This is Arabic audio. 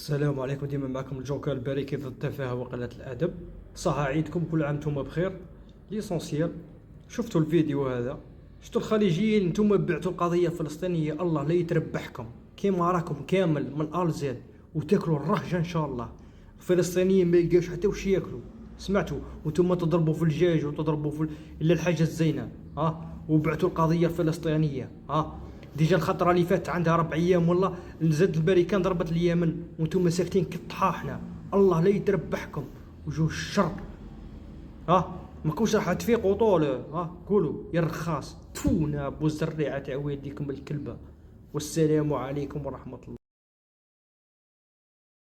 السلام عليكم. ديما معكم الجوكر الباري كيف التفاهه وقلة الادب. صح عيدكم، كل عام نتوما بخير. ليسونسيال، شفتوا الفيديو هذا؟ شفتوا الخليجيين نتوما بعتوا القضيه الفلسطينيه، الله لا يتربحكم كيما راكم كامل من ال زد وتاكلوا الرهجه ان شاء الله. الفلسطينيين ما يلقاوش حتى واش ياكلوا، سمعتوا؟ وانتم تضربوا في الدجاج وتضربوا في الا الحاجه الزينه، وبعتوا القضيه الفلسطينيه. ديجا الخطره اللي فاتت عندها 4 ايام والله نزلت البريكان ضربت اليمن وانتم ساكتين كالطحاحنه. الله لا يتربحكم وجوه الشر. ما كوش راح تفيقوا طول. قولوا يا الرخاص تفونا بو الزريعه تاع والديكم الكلبه. والسلام عليكم ورحمه الله.